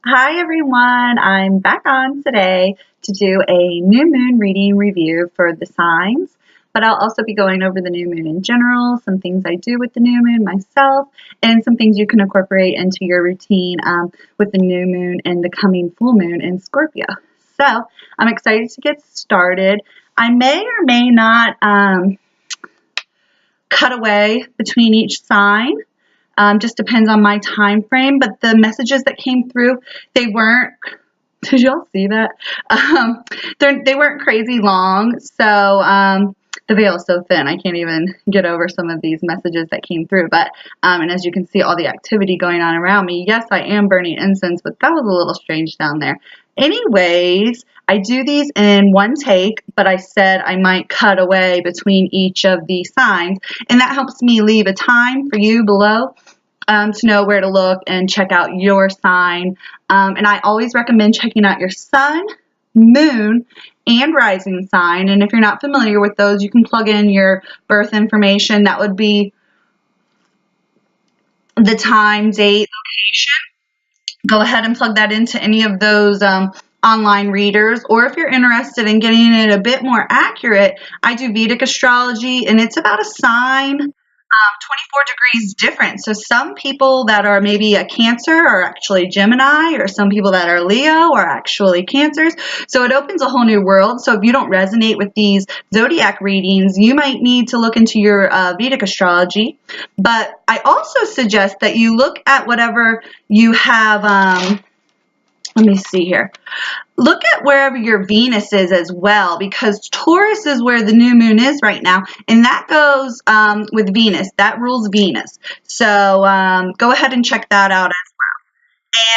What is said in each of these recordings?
Hi everyone, I'm back on today to do a new moon reading review for the signs, but I'll also be going over the new moon in general, some things I do with the new moon myself, and some things you can incorporate into your routine with the new moon and the coming full moon in Scorpio. So I'm excited to get started. I may or may not cut away between each sign. Just depends on my time frame, but the messages that came through, they weren't, did y'all see that? They weren't crazy long, so the veil is so thin, I can't even get over some of these messages that came through, but, and as you can see, all the activity going on around me, yes, I am burning incense, but that was a little strange down there. Anyways, I do these in one take, but I said I might cut away between each of the signs, and that helps me leave a time for you below to know where to look and check out your sign. And I always recommend checking out your sun, moon, and rising sign. And if you're not familiar with those, you can plug in your birth information. That would be the time, date, location. Go ahead and plug that into any of those online readers, or if you're interested in getting it a bit more accurate, I do Vedic astrology, and it's about a sign 24 degrees different. So some people that are maybe a Cancer are actually Gemini, or some people that are Leo are actually Cancers. So it opens a whole new world. So if you don't resonate with these zodiac readings, you might need to look into your Vedic astrology. But I also suggest that you look at whatever you have. Let me see here. Look at wherever your Venus is as well, because Taurus is where the new moon is right now, and that goes with Venus. That rules Venus. So go ahead and check that out as well.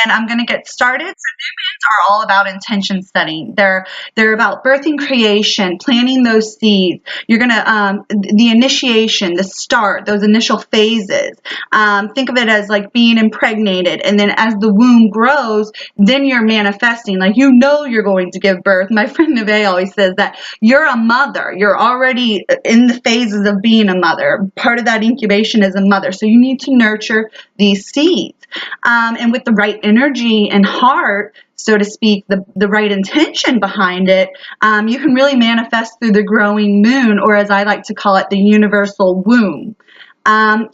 And I'm going to get started. So new moons are all about intention setting. They're about birthing creation, planting those seeds. You're going to, the initiation, the start, those initial phases. Think of it as like being impregnated. And then as the womb grows, then you're manifesting. Like, you know, you're going to give birth. My friend Neve always says that you're a mother. You're already in the phases of being a mother. Part of that incubation is a mother. So you need to nurture these seeds. And with the right energy and heart, so to speak, the right intention behind it, you can really manifest through the growing moon, or as I like to call it, the universal womb.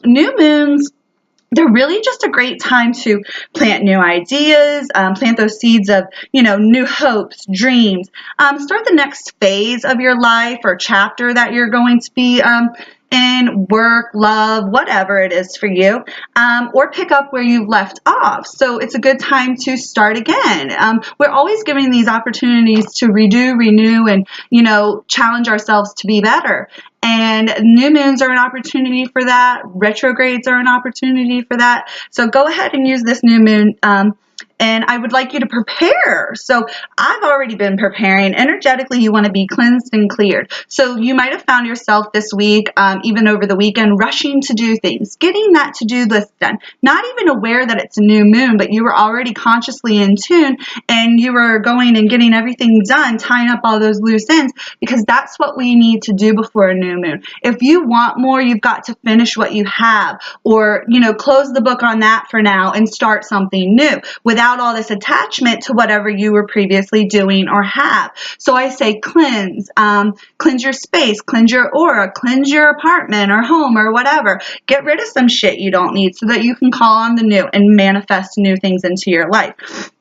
New moons, they're really just a great time to plant new ideas, plant those seeds of, new hopes, dreams, start the next phase of your life or chapter that you're going to be in work, love, whatever it is for you, or pick up where you've left off. So it's a good time to start again. We're always giving these opportunities to redo, renew, and, challenge ourselves to be better. And new moons are an opportunity for that. Retrogrades are an opportunity for that. So go ahead and use this new moon. And I would like you to prepare. So I've already been preparing. Energetically, you want to be cleansed and cleared. So you might have found yourself this week, even over the weekend, rushing to do things, getting that to-do list done, not even aware that it's a new moon, but you were already consciously in tune, and you were going and getting everything done, tying up all those loose ends, because that's what we need to do before a new moon. If you want more, you've got to finish what you have, or, close the book on that for now and start something new without all this attachment to whatever you were previously doing or have. So I say cleanse. Cleanse your space, cleanse your aura, cleanse your apartment or home or whatever. Get rid of some shit you don't need so that you can call on the new and manifest new things into your life.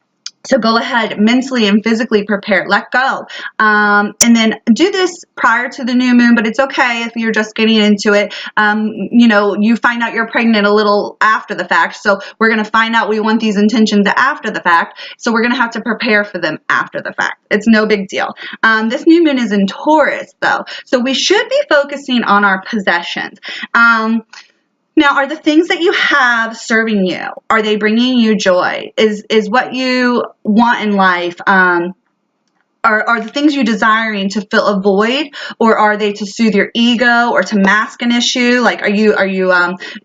So go ahead, mentally and physically prepare, let go. And then do this prior to the new moon, but it's okay if you're just getting into it. You find out you're pregnant a little after the fact. So we're going to find out we want these intentions after the fact. So we're going to have to prepare for them after the fact. It's no big deal. This new moon is in Taurus, though. So we should be focusing on our possessions. Now, are the things that you have serving you? Are they bringing you joy? Is what you want in life are the things you desiring to fill a void, or are they to soothe your ego or to mask an issue? Like, are you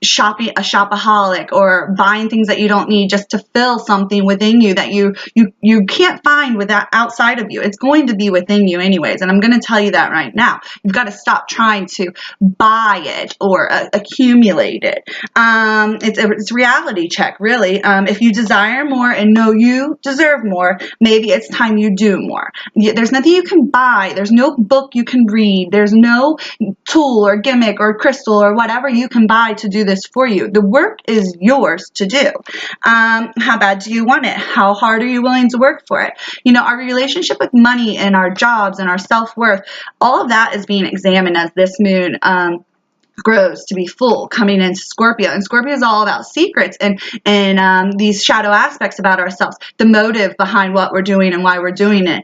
shopping, a shopaholic, or buying things that you don't need just to fill something within you that you can't find without outside of you? It's going to be within you anyways, and I'm going to tell you that right now. You've got to stop trying to buy it or accumulate it. It's a reality check, really. If you desire more and know you deserve more, maybe it's time you do more. There's nothing you can buy. There's no book you can read. There's no tool or gimmick or crystal or whatever you can buy to do this for you. The work is yours to do. How bad do you want it? How hard are you willing to work for it? You know, our relationship with money and our jobs and our self-worth, all of that is being examined as this moon grows to be full, coming into Scorpio. And Scorpio is all about secrets and these shadow aspects about ourselves, the motive behind what we're doing and why we're doing it.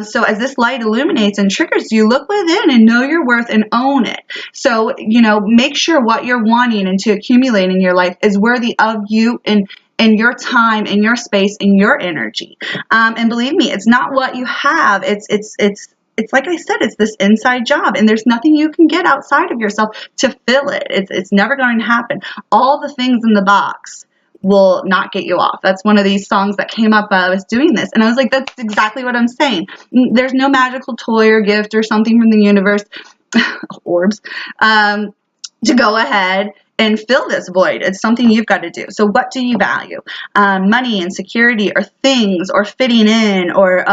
So as this light illuminates and triggers you, look within and know your worth and own it. So, you know, make sure what you're wanting and to accumulate in your life is worthy of you and your time and your space and your energy. And believe me, it's not what you have. It's like I said, it's this inside job, and there's nothing you can get outside of yourself to fill it. It's never going to happen. All the things in the box will not get you off. That's one of these songs that came up while I was doing this, and I was like, that's exactly what I'm saying. There's no magical toy or gift or something from the universe, orbs, to go ahead and fill this void. It's something you've got to do. So what do you value? Money and security, or things, or fitting in, or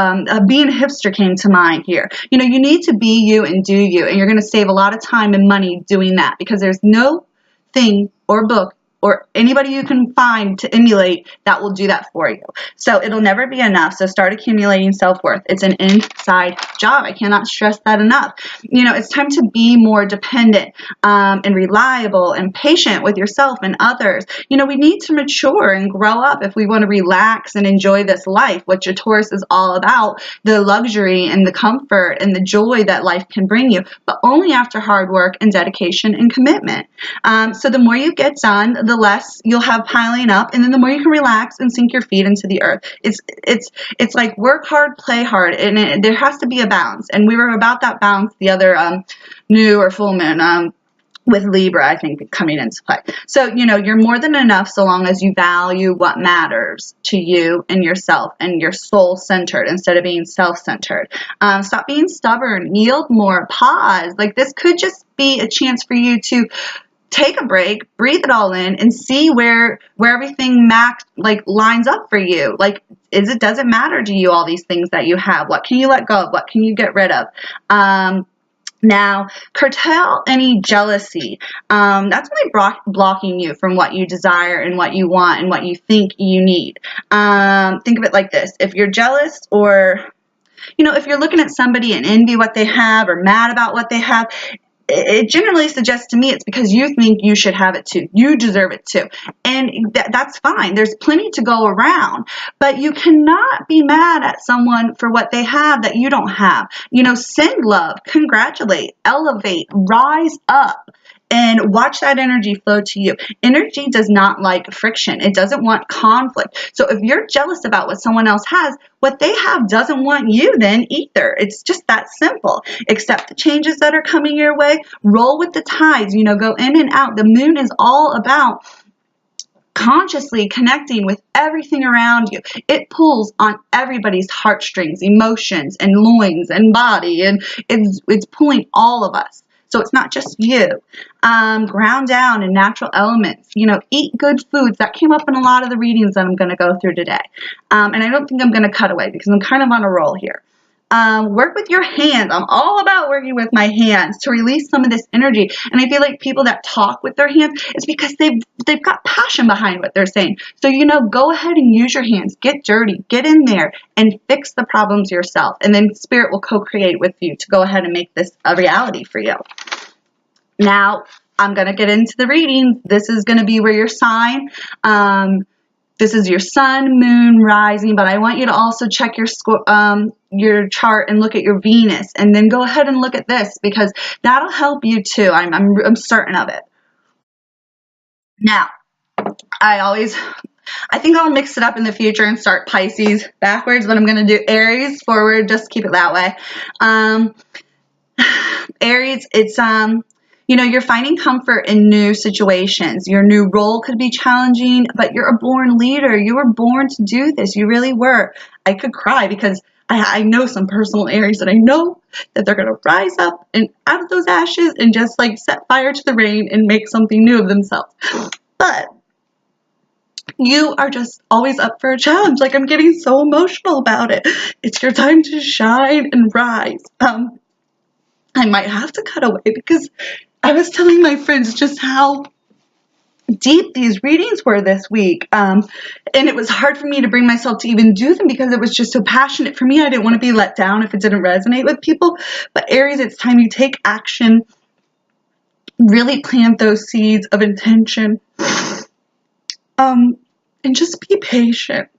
being a hipster came to mind here. You know, you need to be you and do you, and you're going to save a lot of time and money doing that, because there's no thing or book or anybody you can find to emulate that will do that for you. So it'll never be enough. So start accumulating self-worth. It's an inside job. I cannot stress that enough. You know, it's time to be more dependent and reliable and patient with yourself and others. You know, we need to mature and grow up if we want to relax and enjoy this life, which a Taurus is all about, the luxury and the comfort and the joy that life can bring you, but only after hard work and dedication and commitment. So the more you get done, the less you'll have piling up, and then the more you can relax and sink your feet into the earth. It's like work hard, play hard, and there has to be a balance. And we were about that balance the other new or full moon with Libra, I think, coming into play. So, you know, you're more than enough so long as you value what matters to you and yourself, and you're soul-centered instead of being self-centered. Stop being stubborn, yield more, pause. Like, this could just be a chance for you to take a break, breathe it all in, and see where everything lines up for you. Like, does it matter to you, all these things that you have? What can you let go of? What can you get rid of? Now, curtail any jealousy. That's only blocking you from what you desire and what you want and what you think you need. Think of it like this. If you're jealous, or, you know, if you're looking at somebody and envy what they have or mad about what they have, it generally suggests to me it's because you think you should have it too. You deserve it too. And that's fine. There's plenty to go around. But you cannot be mad at someone for what they have that you don't have. You know, send love, congratulate, elevate, rise up, and watch that energy flow to you. Energy does not like friction. It doesn't want conflict. So if you're jealous about what someone else has, what they have doesn't want you then either. It's just that simple. Accept the changes that are coming your way. Roll with the tides. You know, go in and out. The moon is all about consciously connecting with everything around you. It pulls on everybody's heartstrings, emotions, and loins, and body, and it's pulling all of us. So it's not just you. Ground down in natural elements. You know, eat good foods. That came up in a lot of the readings that I'm going to go through today. And I don't think I'm going to cut away because I'm kind of on a roll here. Work with your hands. I'm all about working with my hands to release some of this energy. And I feel like people that talk with their hands, it's because they've got passion behind what they're saying. So, you know, go ahead and use your hands. Get dirty. Get in there and fix the problems yourself. And then Spirit will co-create with you to go ahead and make this a reality for you. Now, I'm going to get into the reading. This is going to be where your sign, this is your sun, moon, rising, but I want you to also check your chart and look at your Venus, and then go ahead and look at this, because that'll help you too. I'm certain of it. Now, I always I think I'll mix it up in the future and start Pisces backwards, but I'm going to do Aries forward, just keep it that way. Aries, it's, you know, you're finding comfort in new situations. Your new role could be challenging, but you're a born leader. You were born to do this. You really were. I could cry because I know some personal Aries that I know that they're going to rise up and out of those ashes and just like set fire to the rain and make something new of themselves. But you are just always up for a challenge. Like, I'm getting so emotional about it. It's your time to shine and rise. I might have to cut away because I was telling my friends just how deep these readings were this week. And it was hard for me to bring myself to even do them because it was just so passionate for me. I didn't want to be let down if it didn't resonate with people. But Aries, it's time you take action. Really plant those seeds of intention. And just be patient.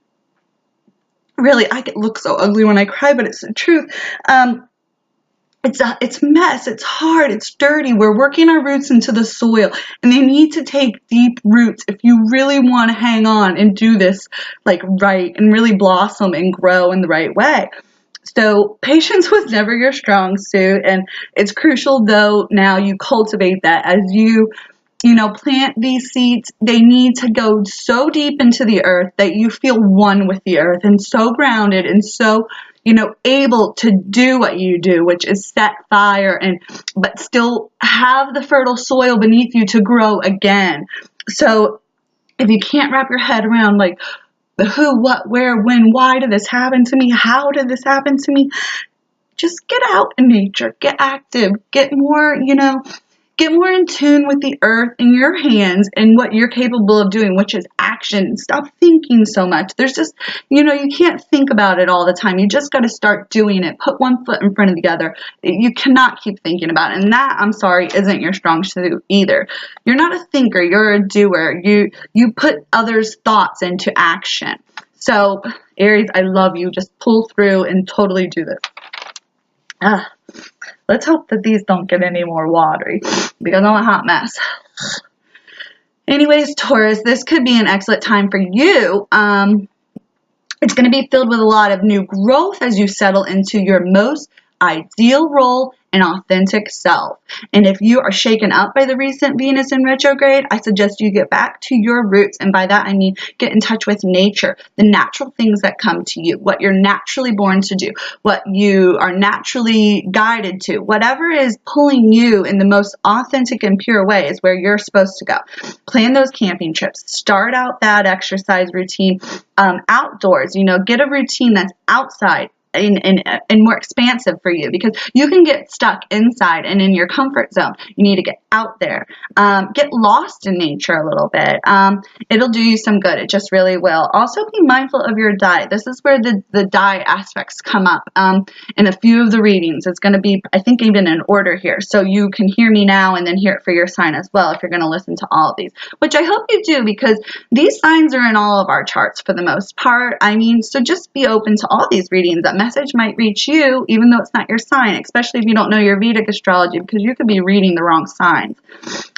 Really, I can look so ugly when I cry, but it's the truth. It's mess. It's hard. It's dirty. We're working our roots into the soil, and they need to take deep roots if you really want to hang on and do this like right and really blossom and grow in the right way. So patience was never your strong suit, and it's crucial though now you cultivate that as you plant these seeds. They need to go so deep into the earth that you feel one with the earth and so grounded and so, able to do what you do, which is set fire but still have the fertile soil beneath you to grow again. So if you can't wrap your head around like the who, what, where, when, why did this happen to me? How did this happen to me? Just get out in nature, get active, get more in tune with the earth in your hands and what you're capable of doing, which is action. Stop thinking so much. There's just, you can't think about it all the time. You just got to start doing it. Put one foot in front of the other. You cannot keep thinking about it. And that, I'm sorry, isn't your strong suit either. You're not a thinker. You're a doer. You put others' thoughts into action. So, Aries, I love you. Just pull through and totally do this. Let's hope that these don't get any more watery because I'm a hot mess. Anyways, Taurus, this could be an excellent time for you. It's going to be filled with a lot of new growth as you settle into your most ideal role and authentic self. And if you are shaken up by the recent Venus in retrograde, I suggest you get back to your roots. And by that, I mean get in touch with nature, the natural things that come to you, what you're naturally born to do, what you are naturally guided to, whatever is pulling you in the most authentic and pure way is where you're supposed to go. Plan those camping trips. Start out that exercise routine outdoors. Get a routine that's outside and more expansive for you, because you can get stuck inside and in your comfort zone. You need to get out there, get lost in nature a little bit. It'll do you some good. It just really will. Also be mindful of your diet. This is where the diet aspects come up in a few of the readings. It's going to be, I think, even in order here. So you can hear me now and then hear it for your sign as well if you're going to listen to all of these, which I hope you do, because these signs are in all of our charts for the most part. So just be open to all these readings. That message might reach you even though it's not your sign, especially if you don't know your Vedic astrology, because you could be reading the wrong signs.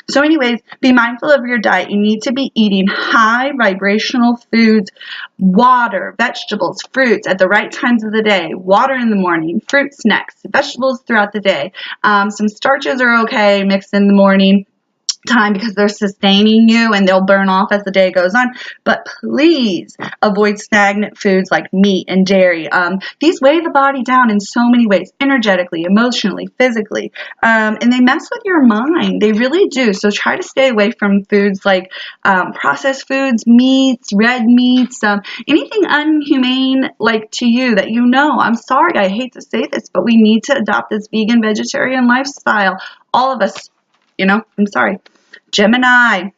So anyways, be mindful of your diet. You need to be eating high vibrational foods, water, vegetables, fruits at the right times of the day, water in the morning, fruit snacks, vegetables throughout the day. Some starches are okay mixed in the morning time because they're sustaining you and they'll burn off as the day goes on. But please avoid stagnant foods like meat and dairy. These weigh the body down in so many ways, energetically, emotionally, physically, and they mess with your mind. They really do. So try to stay away from foods like processed foods, meats, red meats, anything unhumane like to you that I'm sorry, I hate to say this, but we need to adopt this vegan, vegetarian lifestyle. All of us, I'm sorry. Gemini,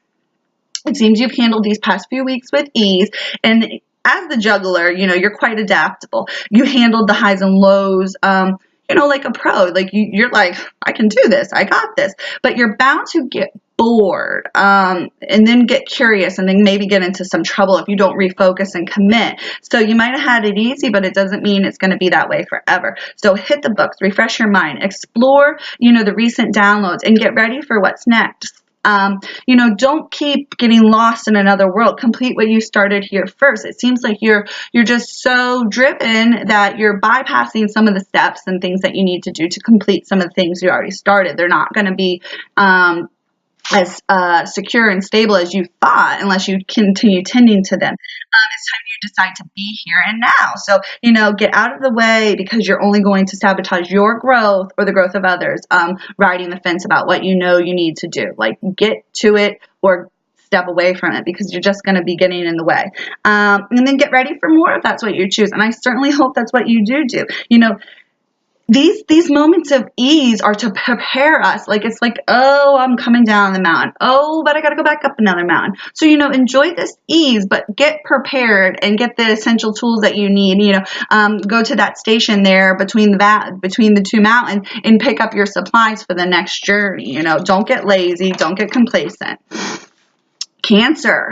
it seems you've handled these past few weeks with ease, and as the juggler, you're quite adaptable. You handled the highs and lows, like a pro. Like you're like, I can do this, I got this. But you're bound to get bored, and then get curious, and then maybe get into some trouble if you don't refocus and commit. So you might have had it easy, but it doesn't mean it's going to be that way forever. So hit the books, refresh your mind, explore, the recent downloads, and get ready for what's next. Don't keep getting lost in another world. Complete what you started here first. It seems like you're just so driven that you're bypassing some of the steps and things that you need to do to complete some of the things you already started. They're not going to be as secure and stable as you thought unless you continue tending to them. It's time you decide to be here and now. So, get out of the way because you're only going to sabotage your growth or the growth of others, riding the fence about what you need to do. Like, get to it or step away from it because you're just going to be getting in the way. And then get ready for more if that's what you choose. And I certainly hope that's what you do. These moments of ease are to prepare us. Like, it's like, oh, I'm coming down the mountain. Oh, but I got to go back up another mountain. So, enjoy this ease, but get prepared and get the essential tools that you need. Go to that station there between the two mountains and pick up your supplies for the next journey. Don't get lazy. Don't get complacent. Cancer.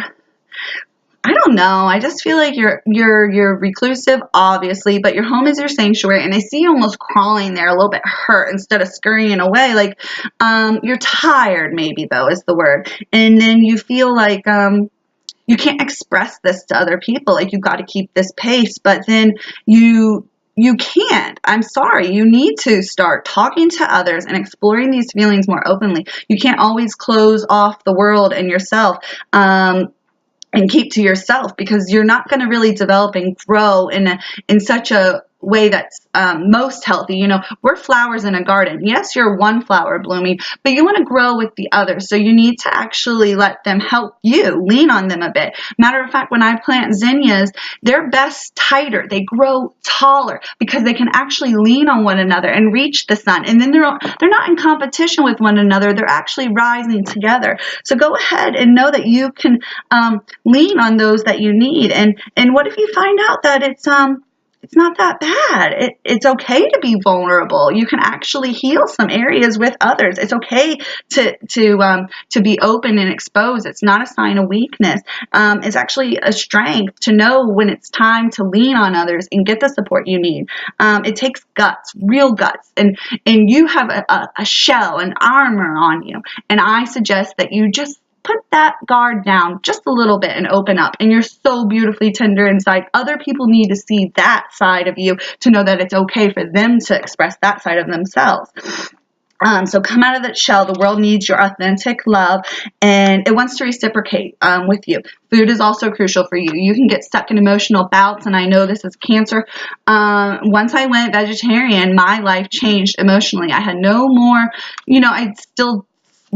I don't know. I just feel like you're reclusive, obviously, but your home is your sanctuary, and I see you almost crawling there, a little bit hurt instead of scurrying away. Like, you're tired, maybe, though, is the word. And then you feel like you can't express this to other people. Like, you've got to keep this pace, but then you can't. I'm sorry. You need to start talking to others and exploring these feelings more openly. You can't always close off the world and yourself. And keep to yourself because you're not going to really develop and grow in such a way that's most healthy. We're flowers in a garden. Yes, you're one flower blooming, but you want to grow with the others. So you need to actually let them help you, lean on them a bit. Matter of fact, when I plant zinnias, they're best tighter. They grow taller because they can actually lean on one another and reach the sun. And then they're not in competition with one another. They're actually rising together. So go ahead and know that you can lean on those that you need. And what if you find out that it's not that bad. It's okay to be vulnerable. You can actually heal some areas with others. It's okay to be open and exposed. It's not a sign of weakness. It's actually a strength to know when it's time to lean on others and get the support you need. It takes guts, real guts, and you have a shell, an armor on you. And I suggest that you just put that guard down just a little bit and open up. And you're so beautifully tender inside. Other people need to see that side of you to know that it's okay for them to express that side of themselves. So come out of that shell. The world needs your authentic love, and it wants to reciprocate with you. Food is also crucial for you. You can get stuck in emotional bouts, and I know this is Cancer. Once I went vegetarian, my life changed emotionally. I had no more, I still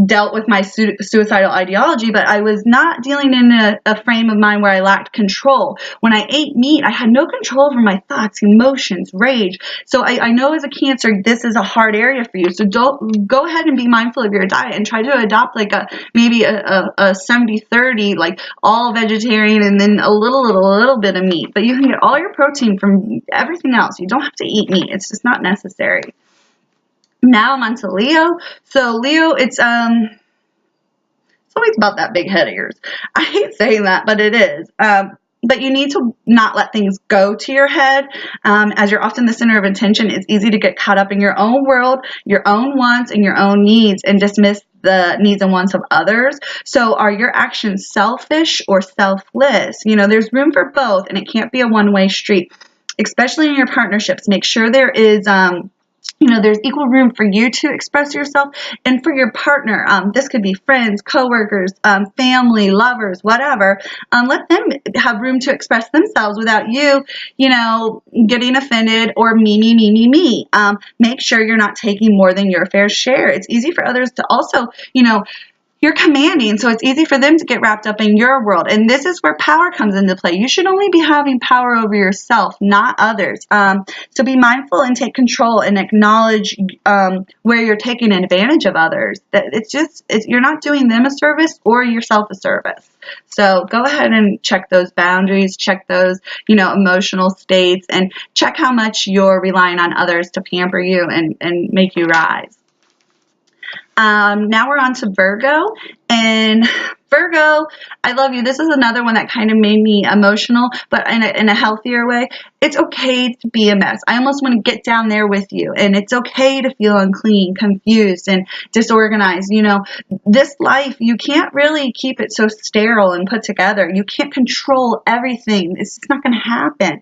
dealt with my suicidal ideology, but I was not dealing in a frame of mind where I lacked control. When I ate meat, I had no control over my thoughts, emotions, rage. So I know as a Cancer, this is a hard area for you. So don't go ahead and be mindful of your diet and try to adopt like maybe a 70-30, like all vegetarian and then a little bit of meat. But you can get all your protein from everything else. You don't have to eat meat. It's just not necessary. Now I'm on to Leo. So Leo, it's always about that big head of yours. I hate saying that, but it is. But you need to not let things go to your head. As you're often the center of attention, it's easy to get caught up in your own world, your own wants, and your own needs and dismiss the needs and wants of others. So are your actions selfish or selfless? There's room for both, and it can't be a one-way street, especially in your partnerships. Make sure there is there's equal room for you to express yourself and for your partner. This could be friends, coworkers, family, lovers, whatever. Let them have room to express themselves without you, getting offended or me. Make sure you're not taking more than your fair share. It's easy for others to also, you're commanding, so it's easy for them to get wrapped up in your world. And this is where power comes into play. You should only be having power over yourself, not others. So be mindful and take control and acknowledge where you're taking advantage of others. That you're not doing them a service or yourself a service. So go ahead and check those boundaries, check those, emotional states, and check how much you're relying on others to pamper you and make you rise. Now we're on to Virgo, And Virgo, I love you. This is another one that kind of made me emotional, but in a healthier way. It's okay to be a mess. I almost want to get down there with you. And it's okay to feel unclean, confused, and disorganized. You know, this life, you can't really keep it so sterile and put together. You can't control everything. It's not going to happen.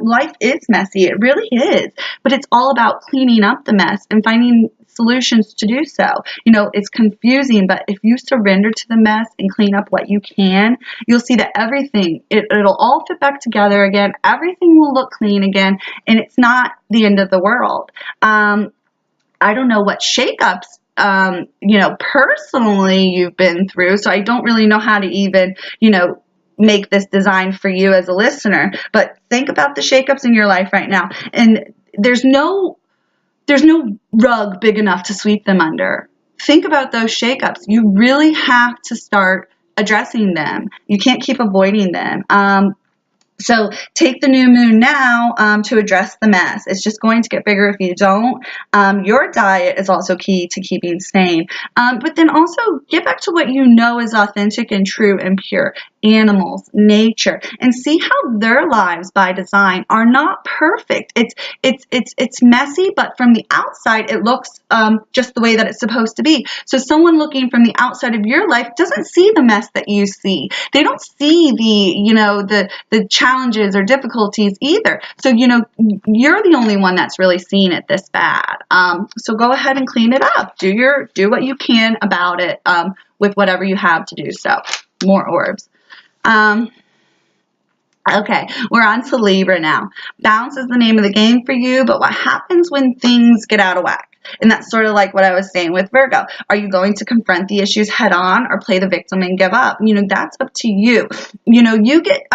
Life is messy. It really is. But it's all about cleaning up the mess and finding solutions to do so. You know, it's confusing, but if you surrender to the mess and clean up what you can, you'll see that everything, it'll all fit back together again. Everything will look clean again, and it's not the end of the world. I don't know what shakeups, you know, personally you've been through, so I don't really know how to even, you know, make this design for you as a listener, but think about the shakeups in your life right now, and there's no rug big enough to sweep them under. Think about those shakeups. You really have to start addressing them. You can't keep avoiding them. So take the new moon now to address the mess. It's just going to get bigger if you don't. Your diet is also key to keeping sane. But then also get back to what you know is authentic and true and pure. Animals, nature, and see how their lives by design are not perfect. It's messy, but from the outside it looks just the way that it's supposed to be. So someone looking from the outside of your life doesn't see the mess that you see. They don't see the challenges or difficulties either. So you're the only one that's really seeing it this bad. So go ahead and clean it up. Do what you can about it with whatever you have to do so. More orbs. Okay, we're on to Libra now. Balance is the name of the game for you, but what happens when things get out of whack? And that's sort of like what I was saying with Virgo. Are you going to confront the issues head on or play the victim and give up? That's up to you. You get,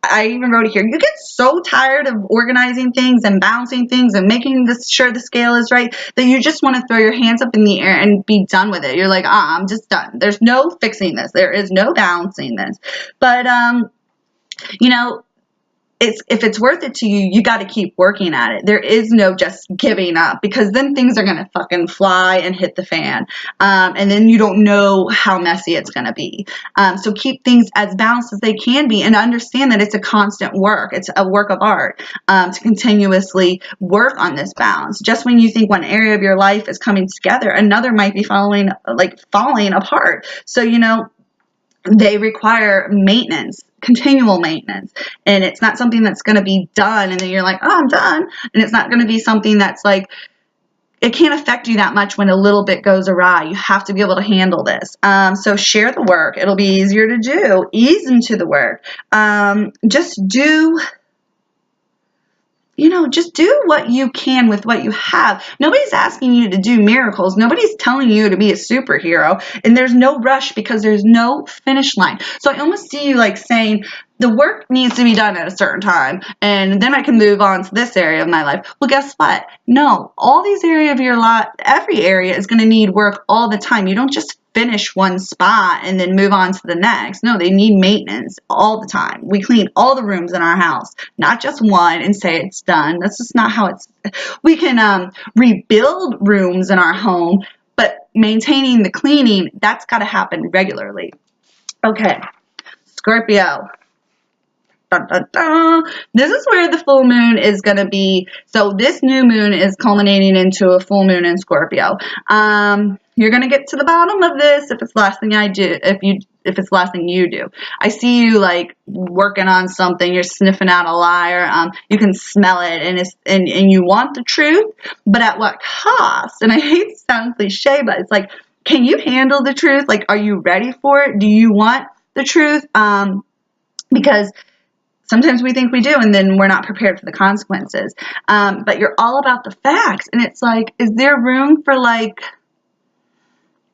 I even wrote it here, you get so tired of organizing things and balancing things and making sure the scale is right that you just want to throw your hands up in the air and be done with it. You're like, I'm just done. There's no fixing this. There is no balancing this. But, if it's worth it to you, you got to keep working at it. There is no just giving up, because then things are going to fucking fly and hit the fan. And then you don't know how messy it's going to be. So keep things as balanced as they can be, and understand that it's a constant work. It's a work of art to continuously work on this balance. Just when you think one area of your life is coming together, another might be falling apart. So, they require maintenance, continual maintenance, and it's not something that's going to be done and then you're like, I'm done. And it's not going to be something that's like, it can't affect you that much when a little bit goes awry. You have to be able to handle this. So share the work. It'll be easier to do. Ease into the work. Just do what you can with what you have. Nobody's asking you to do miracles. Nobody's telling you to be a superhero. And there's no rush because there's no finish line. So I almost see you like saying, the work needs to be done at a certain time, and then I can move on to this area of my life. Well, guess what? No, all these areas of your life, every area is going to need work all the time. You don't just finish one spot and then move on to the next. No, they need maintenance all the time. We clean all the rooms in our house, not just one and say it's done. That's just not how we can rebuild rooms in our home, but maintaining the cleaning, that's got to happen regularly. Okay, Scorpio. Dun, dun, dun. This is where the full moon is going to be. So this new moon is culminating into a full moon in Scorpio. You're going to get to the bottom of this if it's the last thing I do. If it's the last thing you do. I see you like working on something. You're sniffing out a liar. You can smell it, and you want the truth, but at what cost? And I hate to sound cliche, but it's like, can you handle the truth? Like, are you ready for it? Do you want the truth? Because sometimes we think we do, and then we're not prepared for the consequences. But you're all about the facts. And it's like, is there room for like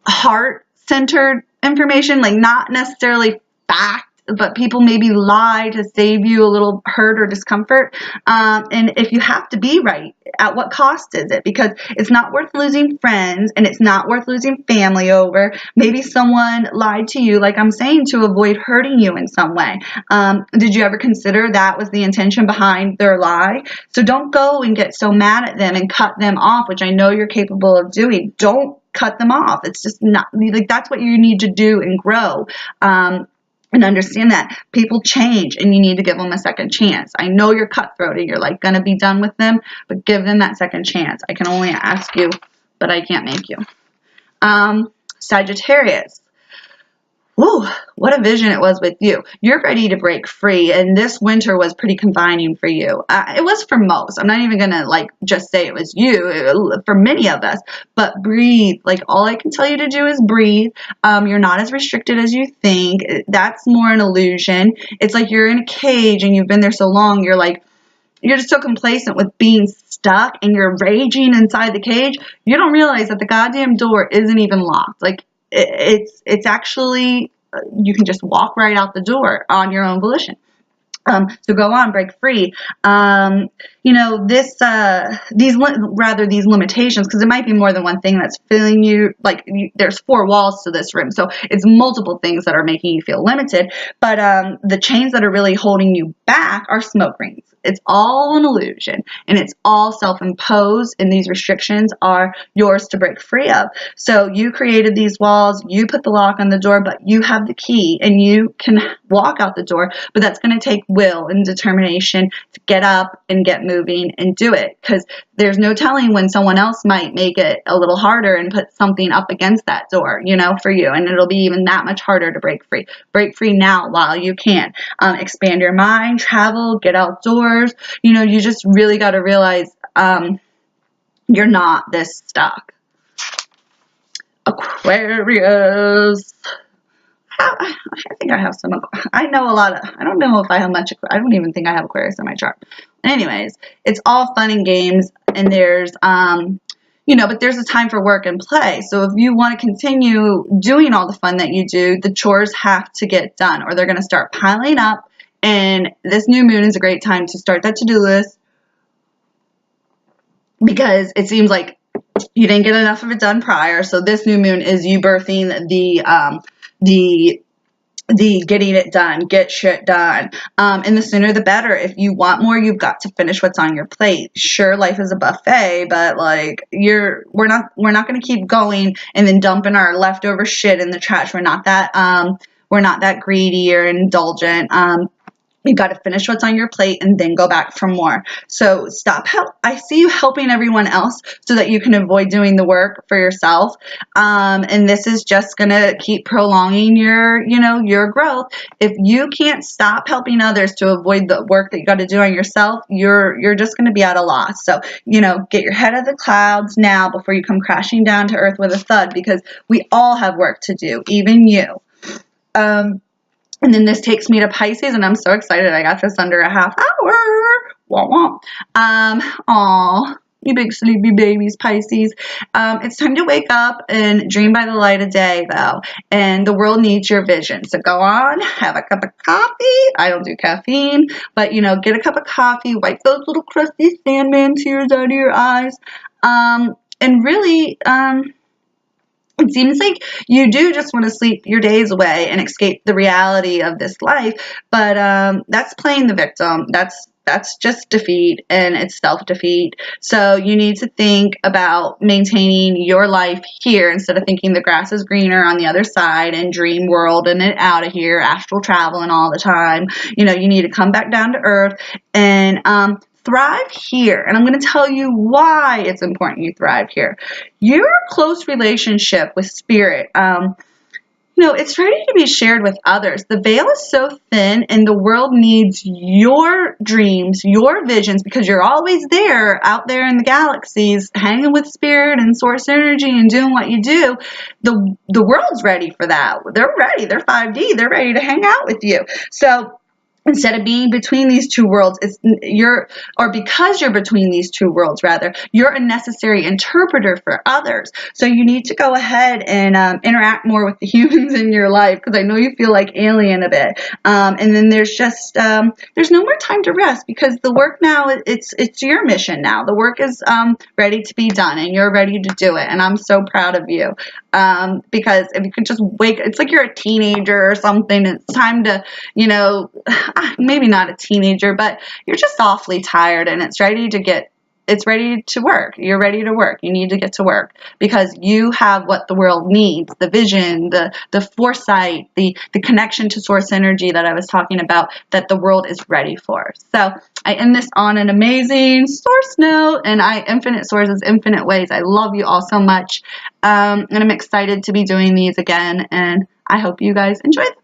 heart-centered information? Like not necessarily fact, but people maybe lie to save you a little hurt or discomfort. And if you have to be right, at what cost is it? Because it's not worth losing friends, and it's not worth losing family over. Maybe someone lied to you, like I'm saying, to avoid hurting you in some way. Did you ever consider that was the intention behind their lie? So don't go and get so mad at them and cut them off, which I know you're capable of doing. Don't cut them off. It's just not like, that's what you need to do and grow. And understand that people change and you need to give them a second chance. I know you're cutthroat and you're like going to be done with them, but give them that second chance. I can only ask you, but I can't make you. Sagittarius. Woo, what a vision it was with you. You're ready to break free, and this winter was pretty confining for you. It was for most. I'm not even going to like just say it was you, for many of us, but breathe. Like, all I can tell you to do is breathe. You're not as restricted as you think. That's more an illusion. It's like you're in a cage and you've been there so long, you're just so complacent with being stuck and you're raging inside the cage. You don't realize that the goddamn door isn't even locked. Like, it's actually, you can just walk right out the door on your own volition. So go on, break free. You know, these limitations, because it might be more than one thing that's filling you, like, there's 4 walls to this room. So it's multiple things that are making you feel limited. But the chains that are really holding you back are smoke rings. It's all an illusion, and it's all self-imposed, and these restrictions are yours to break free of. So you created these walls, you put the lock on the door, but you have the key, and you can walk out the door, but that's going to take will and determination to get up and get moving and do it, because there's no telling when someone else might make it a little harder and put something up against that door, you know, for you, and it'll be even that much harder to break free. Break free now while you can. Expand your mind, travel, get outdoors. You know, you just really got to realize you're not this stuck. Aquarius. I think I have some. I know a lot of. I don't know if I have much. I don't even think I have Aquarius in my chart. Anyways, it's all fun and games, and there's you know, but there's a time for work and play. So if you want to continue doing all the fun that you do, the chores have to get done, or they're going to start piling up. And this new moon is a great time to start that to-do list, because it seems like you didn't get enough of it done prior. So this new moon is you birthing the getting it done, get shit done. And the sooner the better. If you want more, you've got to finish what's on your plate. Sure, life is a buffet, but like we're not going to keep going and then dumping our leftover shit in the trash. We're not that greedy or indulgent. You got to finish what's on your plate and then go back for more. So stop. I see you helping everyone else so that you can avoid doing the work for yourself. And this is just going to keep prolonging your growth. If you can't stop helping others to avoid the work that you got to do on yourself, you're just going to be at a loss. So, you know, get your head out of the clouds now before you come crashing down to earth with a thud, because we all have work to do, even you. And then this takes me to Pisces, and I'm so excited. I got this under a half hour. Womp womp. Aw, you big sleepy babies, Pisces. It's time to wake up and dream by the light of day, though. And the world needs your vision. So go on, have a cup of coffee. I don't do caffeine, but, you know, get a cup of coffee, wipe those little crusty Sandman tears out of your eyes. And really, it seems like you do just want to sleep your days away and escape the reality of this life, but that's playing the victim. That's just defeat, and it's self-defeat. So you need to think about maintaining your life here instead of thinking the grass is greener on the other side and dream world and it out of here, astral traveling all the time. You know, you need to come back down to earth and thrive here. And I'm going to tell you why it's important you thrive here. Your close relationship with spirit, you know, it's ready to be shared with others. The veil is so thin, and the world needs your dreams, your visions, because you're always there, out there in the galaxies, hanging with spirit and source energy and doing what you do. The world's ready for that. They're ready. They're 5D. They're ready to hang out with you. So instead of being between these two worlds, because you're between these two worlds, rather, you're a necessary interpreter for others. So you need to go ahead and interact more with the humans in your life, because I know you feel like alien a bit. And then there's just there's no more time to rest, because the work now, it's your mission now. The work is ready to be done, and you're ready to do it. And I'm so proud of you, because if you could just it's like you're a teenager or something. It's time to, you know, maybe not a teenager, but you're just awfully tired, and it's ready to get it's ready to work. You're ready to work. You need to get to work because you have what the world needs, the vision, the foresight, the connection to source energy that I was talking about that the world is ready for. So I end this on an amazing source note, and infinite sources, infinite ways. I love you all so much. And I'm excited to be doing these again, and I hope you guys enjoy them.